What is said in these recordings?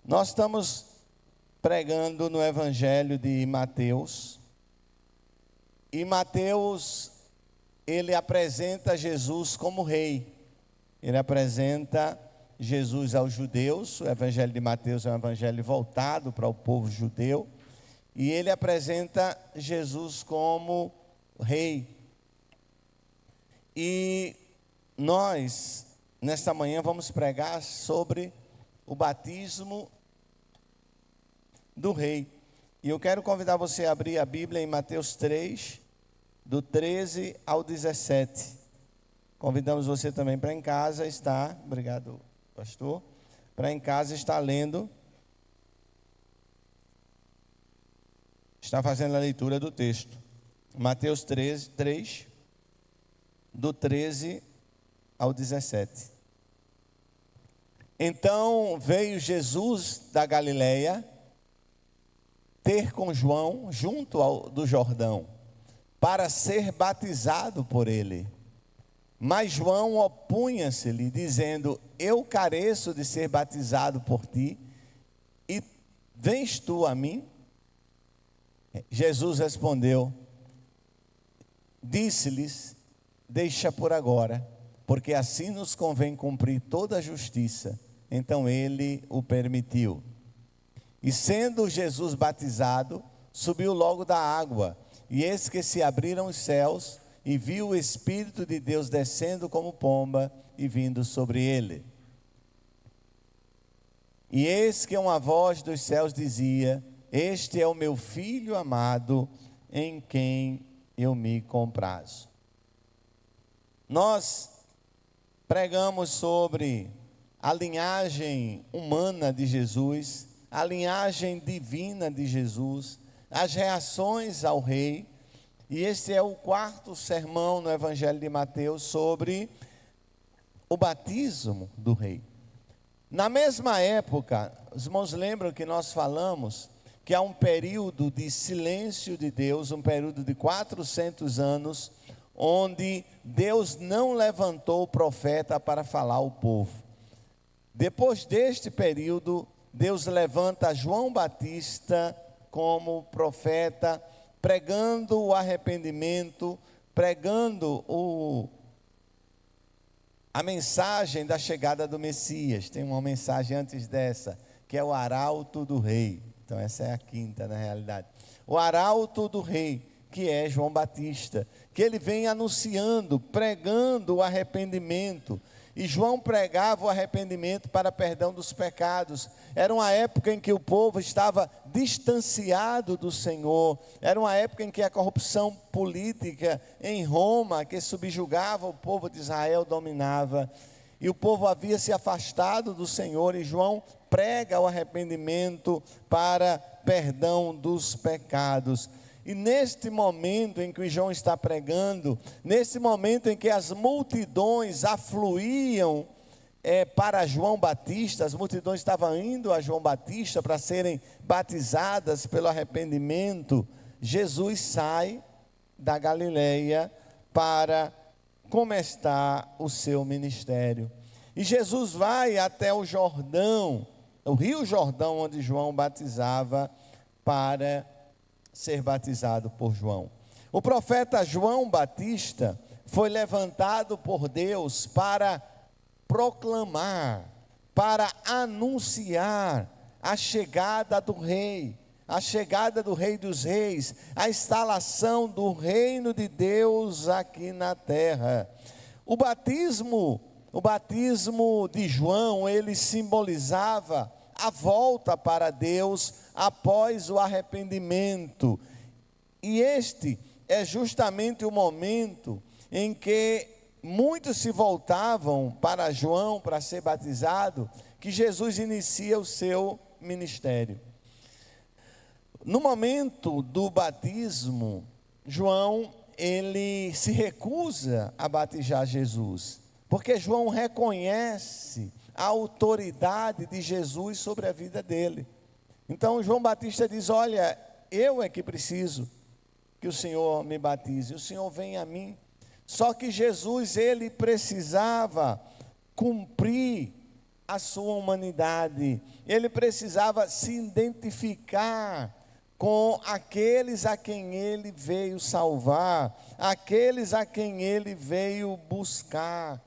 Nós estamos pregando no Evangelho de Mateus, e Mateus, ele apresenta Jesus como rei, ele apresenta Jesus aos judeus. O Evangelho de Mateus é um evangelho voltado para o povo judeu, e ele apresenta Jesus como rei. E nós, nesta manhã, vamos pregar sobre o batismo do rei. E eu quero convidar você a abrir a Bíblia em Mateus 3, do 13 ao 17. Convidamos você também para em casa estar, obrigado pastor, para em casa estar lendo, está fazendo a leitura do texto. Mateus 3, do 13 ao 17. Então veio Jesus da Galileia ter com João junto do Jordão, para ser batizado por ele. Mas João opunha-se-lhe, dizendo: eu careço de ser batizado por ti, e vens tu a mim? Jesus respondeu, disse-lhes: deixa por agora, porque assim nos convém cumprir toda a justiça. Então ele o permitiu. E sendo Jesus batizado, subiu logo da água, e eis que se abriram os céus, e viu o Espírito de Deus descendo como pomba e vindo sobre ele. E eis que uma voz dos céus dizia: este é o meu Filho amado, em quem eu me comprazo. Nós pregamos sobre a linhagem humana de Jesus, a linhagem divina de Jesus, as reações ao rei. E este é o quarto sermão no Evangelho de Mateus sobre o batismo do rei. Na mesma época, os irmãos lembram que nós falamos que há um período de silêncio de Deus, um período de 400 anos, onde Deus não levantou o profeta para falar ao povo. Depois deste período, Deus levanta João Batista como profeta, pregando o arrependimento, pregando a mensagem da chegada do Messias. Tem uma mensagem antes dessa, que é o arauto do rei. Então essa é a quinta na realidade. O arauto do rei, que é João Batista, que ele vem anunciando, pregando o arrependimento. E João pregava o arrependimento para perdão dos pecados. Era uma época em que o povo estava distanciado do Senhor. Era uma época em que a corrupção política em Roma, que subjugava o povo de Israel, dominava. E o povo havia se afastado do Senhor. E João prega o arrependimento para perdão dos pecados. E neste momento em que João está pregando, nesse momento em que as multidões afluíam para João Batista, as multidões estavam indo a João Batista para serem batizadas pelo arrependimento, Jesus sai da Galileia para começar o seu ministério. E Jesus vai até o Jordão, o Rio Jordão, onde João batizava, para ser batizado por João. O profeta João Batista foi levantado por Deus para proclamar, para anunciar a chegada do rei, a chegada do Rei dos Reis, a instalação do reino de Deus aqui na terra. O batismo de João, ele simbolizava a volta para Deus após o arrependimento. E este é justamente o momento em que muitos se voltavam para João para ser batizado, que Jesus inicia o seu ministério. No momento do batismo, João, ele se recusa a batizar Jesus, porque João reconhece a autoridade de Jesus sobre a vida dele. Então João Batista diz: olha, eu é que preciso que o Senhor me batize, o Senhor vem a mim. Só que Jesus, ele precisava cumprir a sua humanidade, ele precisava se identificar com aqueles a quem ele veio salvar, aqueles a quem ele veio buscar.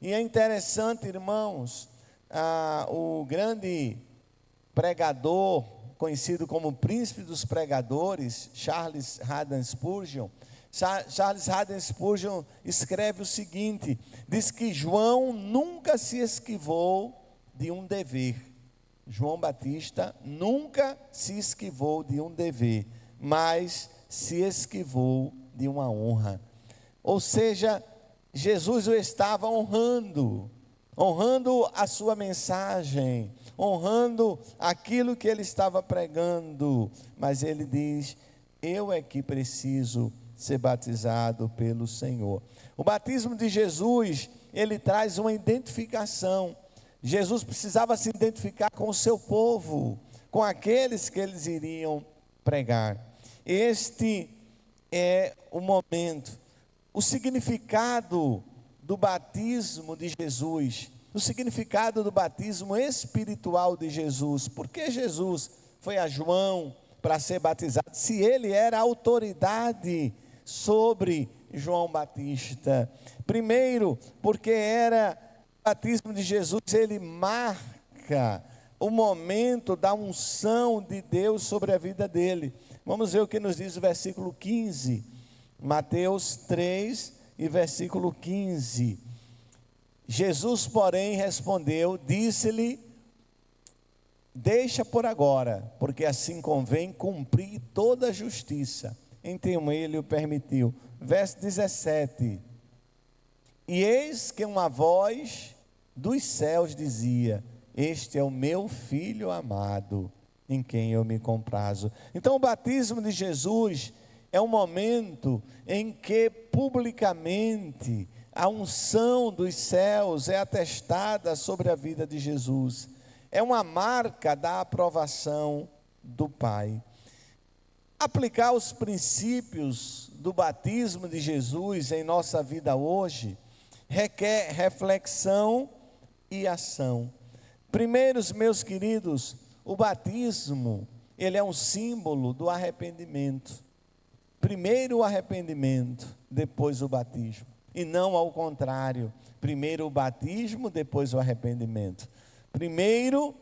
E é interessante, irmãos, o grande pregador, conhecido como príncipe dos pregadores, Charles Haddon Spurgeon, escreve o seguinte, diz que João nunca se esquivou de um dever. João Batista nunca se esquivou de um dever, mas se esquivou de uma honra. Ou seja, Jesus o estava honrando a sua mensagem, honrando aquilo que ele estava pregando, mas ele diz, eu é que preciso ser batizado pelo Senhor. O batismo de Jesus, ele traz uma identificação. Jesus precisava se identificar com o seu povo, com aqueles que eles iriam pregar. Este é o momento. O significado do batismo de Jesus, o significado do batismo espiritual de Jesus. Por que Jesus foi a João para ser batizado, se ele era autoridade sobre João Batista? Primeiro, porque o batismo de Jesus, ele marca o momento da unção de Deus sobre a vida dele. Vamos ver o que nos diz o versículo 15, Mateus 3 e versículo 15. Jesus, porém, respondeu, disse-lhe, deixa por agora, porque assim convém cumprir toda a justiça. Então ele o permitiu. Verso 17. E eis que uma voz dos céus dizia, este é o meu filho amado, em quem eu me comprazo. Então o batismo de Jesus é um momento em que publicamente a unção dos céus é atestada sobre a vida de Jesus. É uma marca da aprovação do Pai. Aplicar os princípios do batismo de Jesus em nossa vida hoje requer reflexão e ação. Primeiro, meus queridos, o batismo, ele é um símbolo do arrependimento. Primeiro o arrependimento, depois o batismo. E não ao contrário, primeiro o batismo, depois o arrependimento. Primeiro,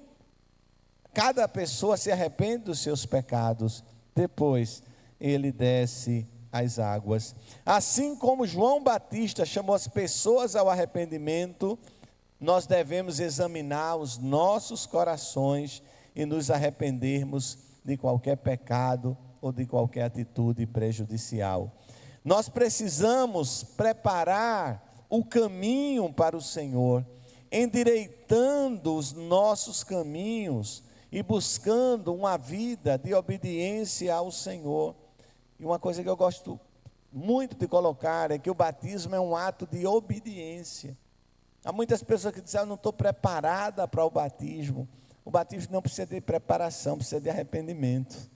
cada pessoa se arrepende dos seus pecados, depois ele desce as águas. Assim como João Batista chamou as pessoas ao arrependimento, nós devemos examinar os nossos corações e nos arrependermos de qualquer pecado ou de qualquer atitude prejudicial. Nós precisamos preparar o caminho para o Senhor, endireitando os nossos caminhos e buscando uma vida de obediência ao Senhor. E uma coisa que eu gosto muito de colocar é que o batismo é um ato de obediência. Há muitas pessoas que dizem, eu não estou preparada para o batismo. O batismo não precisa de preparação, precisa de arrependimento.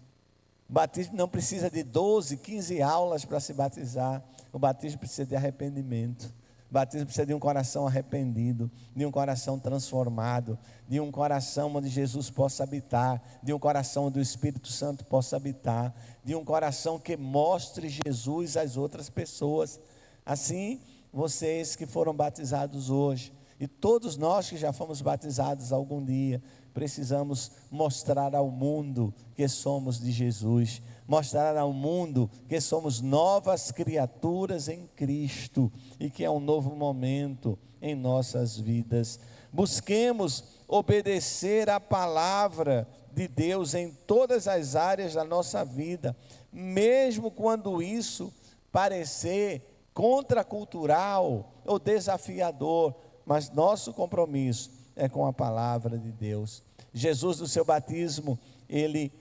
O batismo não precisa de 12, 15 aulas para se batizar. O batismo precisa de arrependimento. O batismo precisa de um coração arrependido, de um coração transformado, de um coração onde Jesus possa habitar, de um coração onde o Espírito Santo possa habitar, de um coração que mostre Jesus às outras pessoas. Assim, vocês que foram batizados hoje, e todos nós que já fomos batizados algum dia, precisamos mostrar ao mundo que somos de Jesus, mostrar ao mundo que somos novas criaturas em Cristo e que é um novo momento em nossas vidas. Busquemos obedecer a palavra de Deus em todas as áreas da nossa vida, mesmo quando isso parecer contracultural ou desafiador, mas nosso compromisso é com a palavra de Deus. Jesus, no seu batismo, ele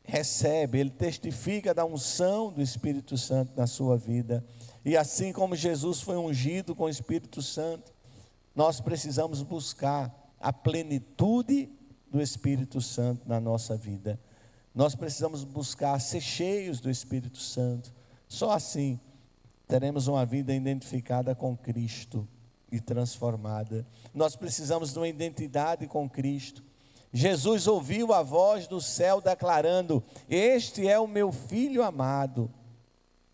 recebe, ele testifica da unção do Espírito Santo na sua vida. E assim como Jesus foi ungido com o Espírito Santo, nós precisamos buscar a plenitude do Espírito Santo na nossa vida. Nós precisamos buscar ser cheios do Espírito Santo. Só assim teremos uma vida identificada com Cristo. e transformada. Nós precisamos de uma identidade com Cristo. Jesus ouviu a voz do céu declarando: este é o meu filho amado.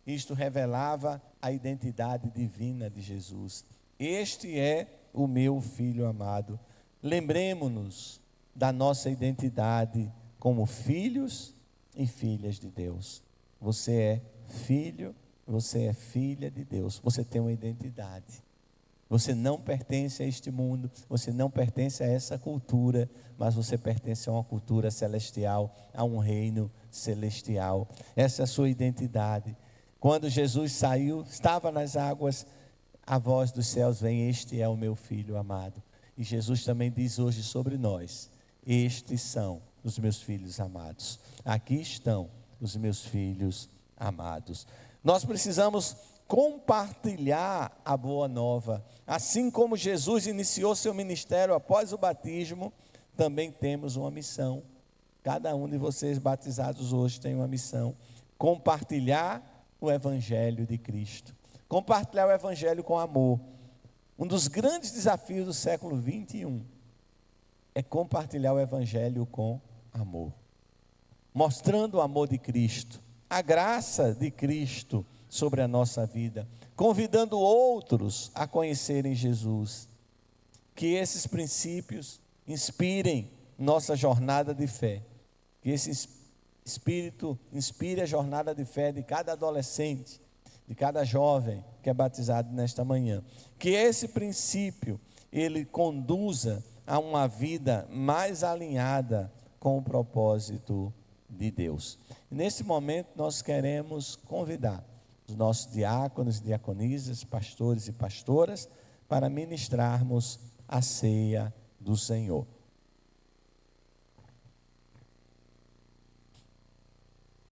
Isto revelava a identidade divina de Jesus. Este é o meu filho amado. Lembremos-nos da nossa identidade como filhos e filhas de Deus. Você é filho, você é filha de Deus. Você tem uma identidade. Você não pertence a este mundo, você não pertence a essa cultura, mas você pertence a uma cultura celestial, a um reino celestial. Essa é a sua identidade. Quando Jesus saiu, estava nas águas, a voz dos céus vem: este é o meu filho amado. E Jesus também diz hoje sobre nós: estes são os meus filhos amados. Aqui estão os meus filhos amados. Nós precisamos compartilhar a boa nova. Assim como Jesus iniciou seu ministério após o batismo, também temos uma missão. Cada um de vocês batizados hoje tem uma missão: compartilhar o evangelho de Cristo. Compartilhar o evangelho com amor. Um dos grandes desafios do século 21 é compartilhar o evangelho com amor. Mostrando o amor de Cristo, a graça de Cristo sobre a nossa vida, convidando outros a conhecerem Jesus. Que esses princípios inspirem nossa jornada de fé. Que esse Espírito inspire a jornada de fé de cada adolescente, de cada jovem que é batizado nesta manhã. Que esse princípio, ele conduza a uma vida mais alinhada com o propósito de Deus. E nesse momento nós queremos convidar os nossos diáconos, diaconisas, pastores e pastoras para ministrarmos a ceia do Senhor.